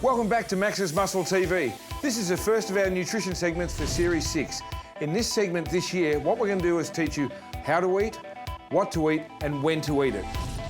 Welcome back to Max's Muscle TV. This is the first of our nutrition segments for Series 6. In this segment this year, what we're going to do is teach you how to eat, what to eat, and when to eat it.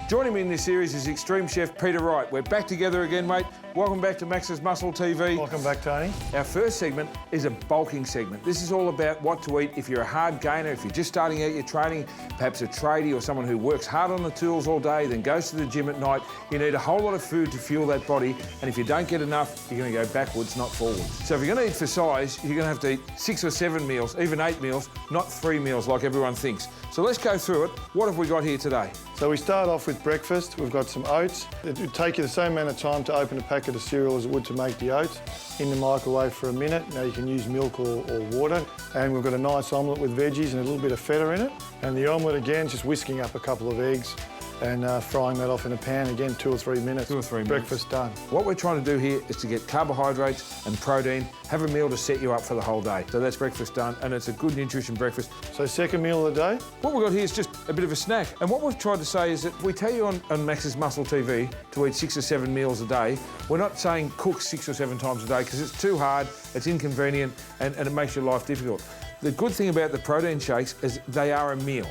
Joining me in this series is Extreme Chef Peter Wright. We're back together again, mate. Welcome back to Max's Muscle TV. Welcome back, Tony. Our first segment is a bulking segment. This is all about what to eat if you're a hard gainer, if you're just starting out your training, perhaps a tradie or someone who works hard on the tools all day, then goes to the gym at night. You need a whole lot of food to fuel that body, and if you don't get enough, you're going to go backwards, not forwards. So if you're going to eat for size, you're going to have to eat 6 or 7 meals, even 8 meals, not 3 meals like everyone thinks. So let's go through it. What have we got here today? So we start off with breakfast. We've got some oats. It would take you the same amount of time to open a packet of cereal as it would to make the oats. In the microwave for a minute. Now you can use milk or water. And we've got a nice omelette with veggies and a little bit of feta in it. And the omelette again, just whisking up a couple of eggs and frying that off in a pan, again, 2 or 3 minutes. 2 or 3 minutes. Breakfast done. What we're trying to do here is to get carbohydrates and protein, have a meal to set you up for the whole day. So that's breakfast done, and it's a good nutrition breakfast. So second meal of the day. What we've got here is just a bit of a snack. And what we've tried to say is that if we tell you on Max's Muscle TV to eat 6 or 7 meals a day, we're not saying cook 6 or 7 times a day because it's too hard, it's inconvenient, and it makes your life difficult. The good thing about the protein shakes is they are a meal.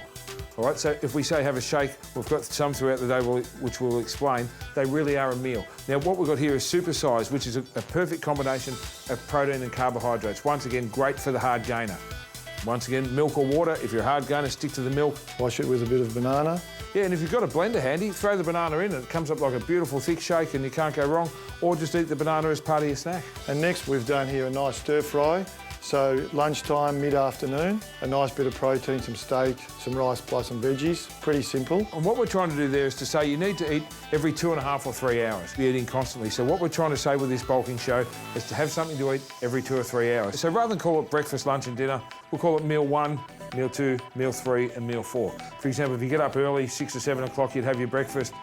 All right, so if we say have a shake, we've got some throughout the day which we'll explain, they really are a meal. Now, what we've got here is supersize, which is a perfect combination of protein and carbohydrates. Once again, great for the hard gainer. Once again, milk or water. If you're a hard gainer, stick to the milk. Wash it with a bit of banana. Yeah, and if you've got a blender handy, throw the banana in and it comes up like a beautiful thick shake and you can't go wrong, or just eat the banana as part of your snack. And next we've done here a nice stir fry. So lunchtime, mid-afternoon, a nice bit of protein, some steak, some rice plus some veggies. Pretty simple. And what we're trying to do there is to say you need to eat every 2.5 or 3 hours. Be eating constantly. So what we're trying to say with this bulking show is to have something to eat every 2 or 3 hours. So rather than call it breakfast, lunch and dinner, we'll call it meal 1, meal 2, meal 3 and meal 4. For example, if you get up early, 6 or 7 o'clock, you'd have your breakfast.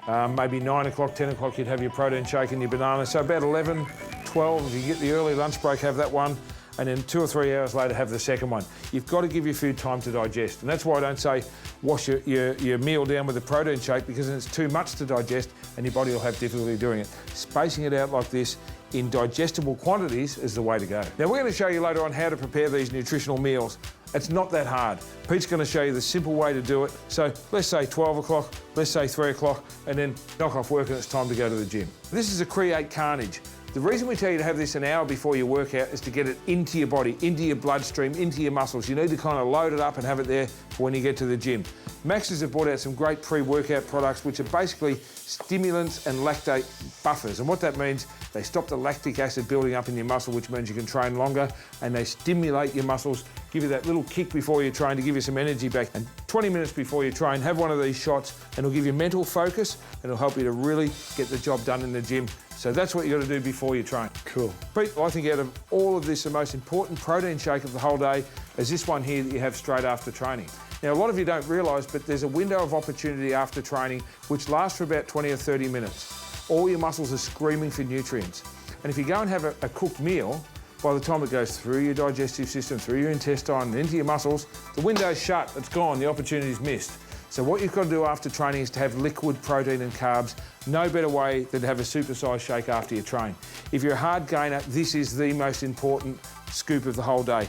Maybe 9 o'clock, 10 o'clock, you'd have your protein shake and your banana. So about 11, 12, if you get the early lunch break, have that one. And then 2 or 3 hours later, have the second one. You've got to give your food time to digest. And that's why I don't say wash your meal down with a protein shake, because then it's too much to digest and your body will have difficulty doing it. Spacing it out like this in digestible quantities is the way to go. Now, we're going to show you later on how to prepare these nutritional meals. It's not that hard. Pete's going to show you the simple way to do it. So let's say 12 o'clock, let's say 3 o'clock, and then knock off work and it's time to go to the gym. This is a create carnage. The reason we tell you to have this an hour before your workout is to get it into your body, into your bloodstream, into your muscles. You need to kind of load it up and have it there for when you get to the gym. Max's have brought out some great pre-workout products which are basically stimulants and lactate buffers. And what that means, they stop the lactic acid building up in your muscle, which means you can train longer, and they stimulate your muscles, give you that little kick before you train to give you some energy back. And 20 minutes before you train, have one of these shots and it'll give you mental focus and it'll help you to really get the job done in the gym. So that's what you've got to do before you train. Cool. Pete, I think out of all of this, the most important protein shake of the whole day is this one here that you have straight after training. Now, a lot of you don't realise, but there's a window of opportunity after training which lasts for about 20 or 30 minutes. All your muscles are screaming for nutrients. And if you go and have a cooked meal, by the time it goes through your digestive system, through your intestine and into your muscles, the window's shut, it's gone, the opportunity's missed. So what you've got to do after training is to have liquid protein and carbs. No better way than to have a supersized shake after you train. If you're a hard gainer, this is the most important scoop of the whole day.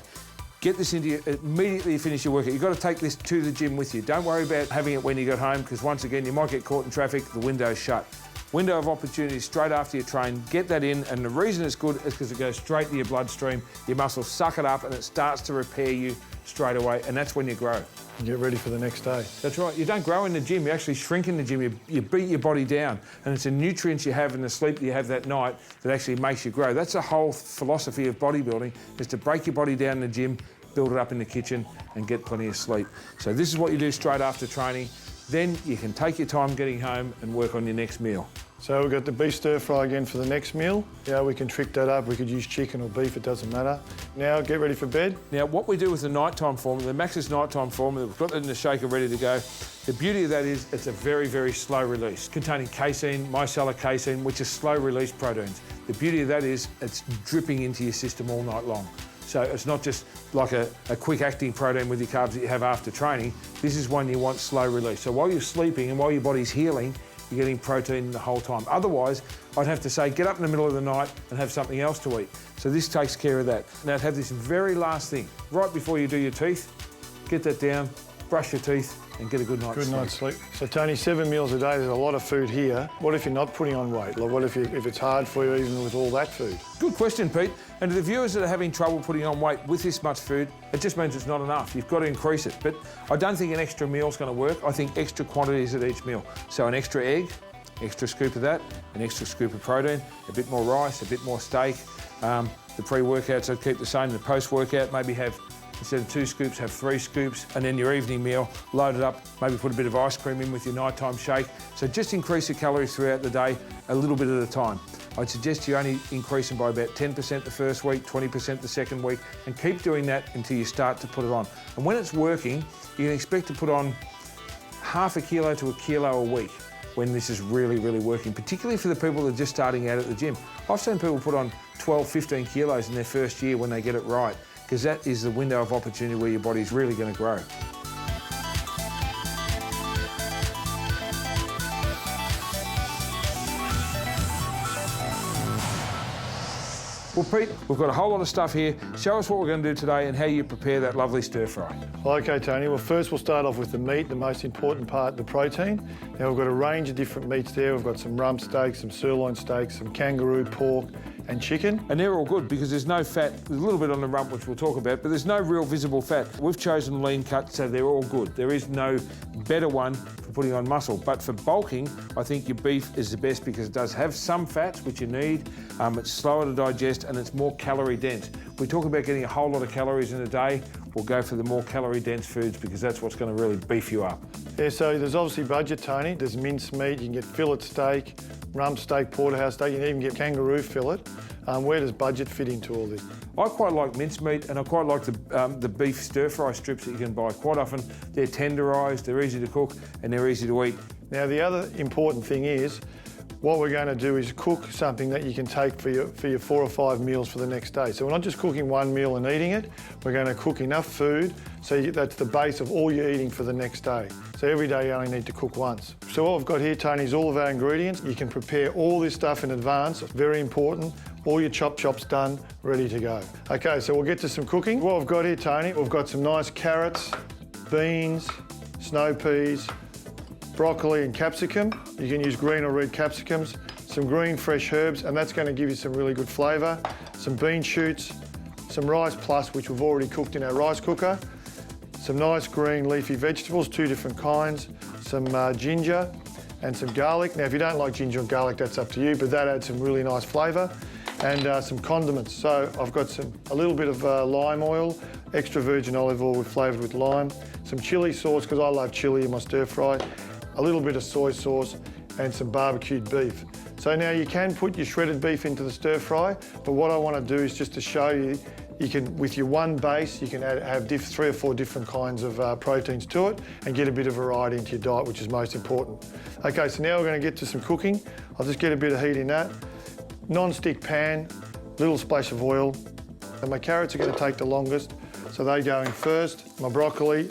Get this into you immediately you finish your workout. You've got to take this to the gym with you. Don't worry about having it when you get home, because once again, you might get caught in traffic, the window's shut. Window of opportunity straight after you train, get that in, and the reason it's good is because it goes straight to your bloodstream, your muscles suck it up and it starts to repair you straight away, and that's when you grow. And get ready for the next day. That's right, you don't grow in the gym, you actually shrink in the gym, you beat your body down, and it's the nutrients you have and the sleep that you have that night that actually makes you grow. That's the whole philosophy of bodybuilding, is to break your body down in the gym, build it up in the kitchen and get plenty of sleep. So this is what you do straight after training. Then you can take your time getting home and work on your next meal. So we've got the beef stir fry again for the next meal. Yeah, we can trick that up. We could use chicken or beef, it doesn't matter. Now get ready for bed. Now what we do with the nighttime formula, the Max's nighttime formula, we've got that in the shaker ready to go. The beauty of that is it's a very, very slow release, containing casein, micellar casein, which is slow release proteins. The beauty of that is it's dripping into your system all night long. So it's not just like a quick acting protein with your carbs that you have after training. This is one you want slow release. So while you're sleeping and while your body's healing, you're getting protein the whole time. Otherwise, I'd have to say, get up in the middle of the night and have something else to eat. So this takes care of that. Now, have this very last thing, right before you do your teeth, get that down, brush your teeth, and get a good night's sleep. Good night's sleep. So Tony, 7 meals a day, there's a lot of food here. What if you're not putting on weight? Like what if it's hard for you even with all that food? Good question, Pete. And to the viewers that are having trouble putting on weight with this much food, it just means it's not enough. You've got to increase it. But I don't think an extra meal's going to work. I think extra quantities at each meal. So an extra egg, extra scoop of that, an extra scoop of protein, a bit more rice, a bit more steak. The pre-workouts I'd keep the same. The post-workout, maybe have, instead of 2 scoops, have 3 scoops. And then your evening meal, load it up, maybe put a bit of ice cream in with your nighttime shake. So just increase your calories throughout the day, a little bit at a time. I'd suggest you only increase them by about 10% the first week, 20% the second week, and keep doing that until you start to put it on. And when it's working, you can expect to put on half a kilo to a kilo a week when this is really, really working, particularly for the people that are just starting out at the gym. I've seen people put on 12, 15 kilos in their first year when they get it right, because that is the window of opportunity where your body's really going to grow. Well, Pete, we've got a whole lot of stuff here. Show us what we're going to do today and how you prepare that lovely stir fry. OK, Tony. Well, first we'll start off with the meat, the most important part, the protein. Now, we've got a range of different meats there. We've got some rump steak, some sirloin steak, some kangaroo pork and chicken. And they're all good because there's no fat. There's a little bit on the rump, which we'll talk about, but there's no real visible fat. We've chosen lean cuts, so they're all good. There is no better one for putting on muscle. But for bulking, I think your beef is the best because it does have some fats, which you need. It's slower to digest and it's more calorie dense. We talk about getting a whole lot of calories in a day. We'll go for the more calorie dense foods because that's what's going to really beef you up. Yeah, so there's obviously budget, Tony. There's mince meat, you can get fillet steak, rump steak, porterhouse steak, you can even get kangaroo fillet. Where does budget fit into all this? I quite like mincemeat and I quite like the beef stir-fry strips that you can buy. Quite often they're tenderised, they're easy to cook and they're easy to eat. Now the other important thing is, what we're going to do is cook something that you can take for your 4 or 5 meals for the next day. So we're not just cooking one meal and eating it, we're going to cook enough food so that's the base of all you're eating for the next day. So every day you only need to cook once. So what we've got here, Tony, is all of our ingredients. You can prepare all this stuff in advance, very important. All your chop's done, ready to go. Okay, so we'll get to some cooking. What we've got here, Tony, we've got some nice carrots, beans, snow peas, broccoli and capsicum. You can use green or red capsicums, some green fresh herbs, and that's going to give you some really good flavour. Some bean shoots, some rice plus, which we've already cooked in our rice cooker, some nice green leafy vegetables, 2 different kinds, some ginger and some garlic. Now, if you don't like ginger or garlic, that's up to you, but that adds some really nice flavour. And some condiments. So I've got a little bit of lime oil, extra virgin olive oil flavoured with lime, some chilli sauce, because I love chilli in my stir fry, a little bit of soy sauce and some barbecued beef. So now you can put your shredded beef into the stir fry, but what I want to do is just to show you, you can, with your one base, you can have 3 or 4 different kinds of proteins to it and get a bit of variety into your diet, which is most important. Okay, so now we're going to get to some cooking. I'll just get a bit of heat in that. Non-stick pan, little splash of oil. And my carrots are going to take the longest, so they go in first. My broccoli,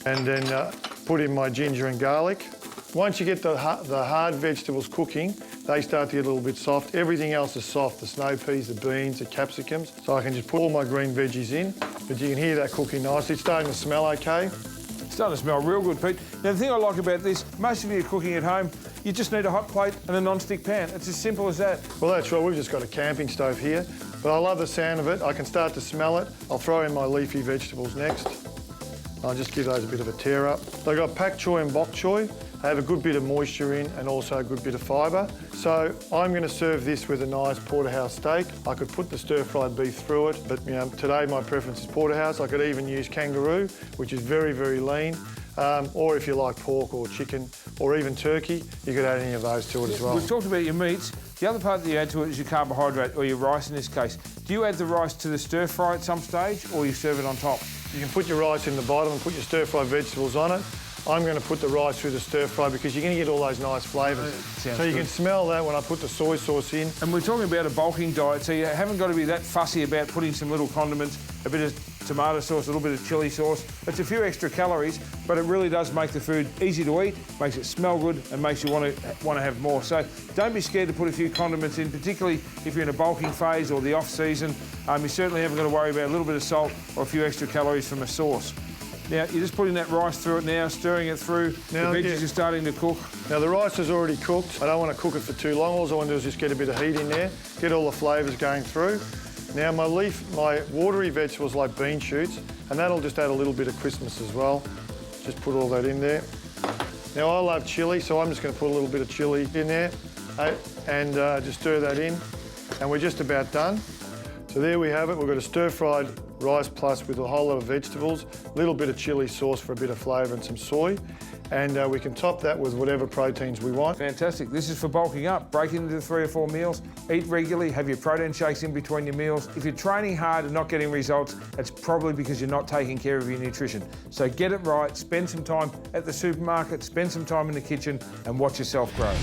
and then put in my ginger and garlic. Once you get the hard vegetables cooking, they start to get a little bit soft. Everything else is soft, the snow peas, the beans, the capsicums. So I can just put all my green veggies in, but you can hear that cooking nicely. It's starting to smell okay. It's starting to smell real good, Pete. Now, the thing I like about this, most of you are cooking at home, you just need a hot plate and a non-stick pan. It's as simple as that. Well, that's right. We've just got a camping stove here, but I love the sound of it. I can start to smell it. I'll throw in my leafy vegetables next. I'll just give those a bit of a tear up. They've got pak choy and bok choy. They have a good bit of moisture in and also a good bit of fibre. So I'm going to serve this with a nice porterhouse steak. I could put the stir-fried beef through it, but today my preference is porterhouse. I could even use kangaroo, which is very, very lean. Or if you like pork or chicken or even turkey, you could add any of those to it as well. We've talked about your meats. The other part that you add to it is your carbohydrate, or your rice in this case. Do you add the rice to the stir-fry at some stage, or you serve it on top? You can put your rice in the bottom and put your stir-fried vegetables on it. I'm going to put the rice through the stir fry because you're going to get all those nice flavours. So you can smell that when I put the soy sauce in. And we're talking about a bulking diet, so you haven't got to be that fussy about putting some little condiments, a bit of tomato sauce, a little bit of chilli sauce. It's a few extra calories, but it really does make the food easy to eat, makes it smell good, and makes you want to have more. So don't be scared to put a few condiments in, particularly if you're in a bulking phase or the off season. You certainly haven't got to worry about a little bit of salt or a few extra calories from a sauce. Now, you're just putting that rice through it now, stirring it through. Now, the veggies are starting to cook. Now, the rice is already cooked. I don't want to cook it for too long. All I want to do is just get a bit of heat in there, get all the flavours going through. Now, my watery vegetables like bean shoots, and that'll just add a little bit of crispness as well. Just put all that in there. Now, I love chilli, so I'm just going to put a little bit of chilli in there and just stir that in. And we're just about done. So there we have it. We've got a stir-fried rice plus with a whole lot of vegetables, a little bit of chilli sauce for a bit of flavour and some soy. And we can top that with whatever proteins we want. Fantastic. This is for bulking up. Break it into 3 or 4 meals. Eat regularly. Have your protein shakes in between your meals. If you're training hard and not getting results, it's probably because you're not taking care of your nutrition. So get it right. Spend some time at the supermarket. Spend some time in the kitchen and watch yourself grow.